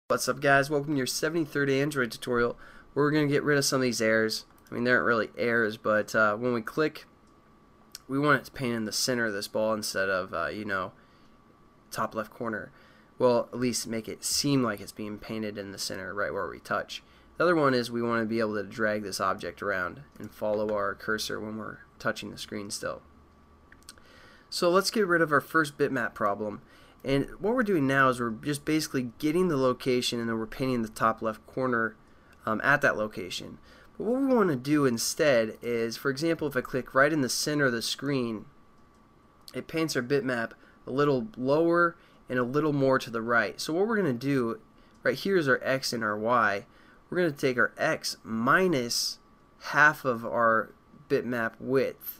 What's up, guys? Welcome to your 73rd Android tutorial where we're going to get rid of some of these errors. I mean, they aren't really errors, but when we click, we want it to paint in the center of this ball instead of, top left corner. Well, at least make it seem like it's being painted in the center right where we touch. The other one is we want to be able to drag this object around and follow our cursor when we're touching the screen still. So let's get rid of our first bitmap problem. And what we're doing now is we're just basically getting the location and then we're painting the top left corner at that location. But what we want to do instead is, for example, if I click right in the center of the screen, it paints our bitmap a little lower and a little more to the right. So what we're going to do, right here is our X and our Y. We're going to take our X minus half of our bitmap width.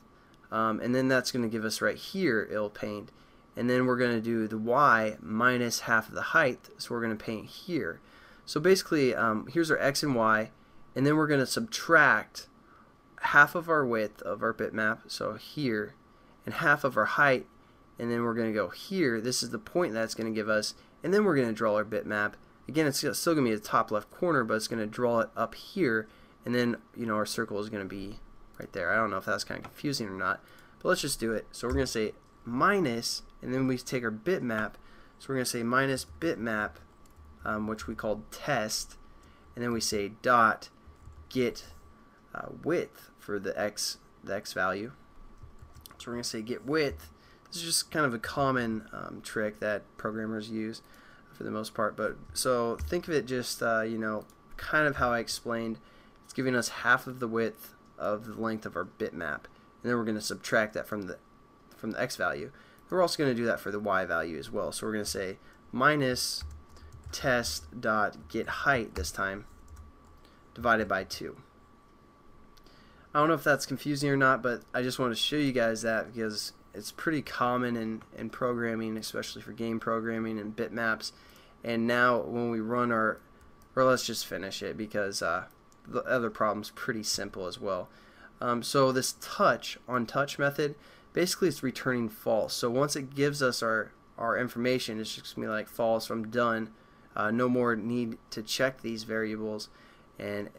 And then that's going to give us right here, it'll paint. And then we're going to do the Y minus half of the height, so we're going to paint here. So basically, here's our X and Y, and then we're going to subtract half of our width of our bitmap, so here, and half of our height, and then we're going to go here. This is the point that's going to give us, and then we're going to draw our bitmap. Again, it's still going to be the top left corner, but it's going to draw it up here, and then our circle is going to be right there. I don't know if that's kind of confusing or not, but let's just do it. So we're going to say minus, and then we take our bitmap, so we're going to say minus bitmap, which we called test, and then we say dot get width for the x value. So we're going to say get width. This is just kind of a common trick that programmers use for the most part, but so think of it just kind of how I explained. It's giving us half of the width of the length of our bitmap, and then we're going to subtract that from the x value. We're also going to do that for the y value as well. So we're going to say minus test dot get height this time divided by 2. I don't know if that's confusing or not, but I just want to show you guys that because it's pretty common in programming, especially for game programming and bitmaps. And now when we run or let's just finish it because the other problem's pretty simple as well. So this touch on touch method, basically it's returning false. So once it gives us our information, it's just going to be like false, I'm done. No more need to check these variables, and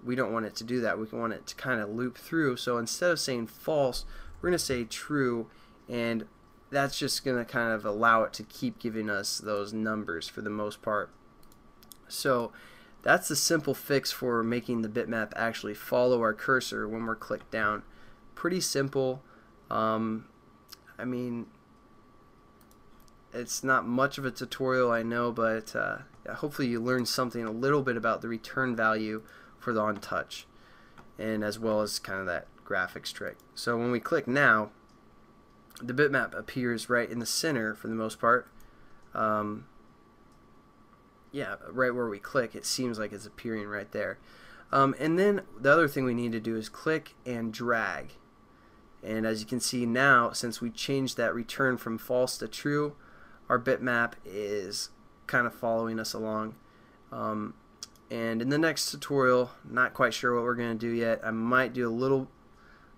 we don't want it to do that. We want it to kind of loop through. So instead of saying false, we're going to say true, and that's just going to kind of allow it to keep giving us those numbers for the most part. So that's the simple fix for making the bitmap actually follow our cursor when we're clicked down. Pretty simple. I mean, it's not much of a tutorial, I know, but hopefully you learned something a little bit about the return value for the on touch, and as well as kind of that graphics trick. So when we click now, the bitmap appears right in the center for the most part. Yeah, right where we click, it seems like it's appearing right there. And then the other thing we need to do is click and drag. And as you can see now, since we changed that return from false to true, our bitmap is kind of following us along. And in the next tutorial, not quite sure what we're going to do yet. I might do a little,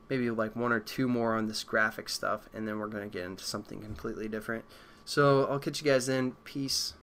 maybe like 1 or 2 more on this graphic stuff, and then we're going to get into something completely different. So I'll catch you guys then. Peace.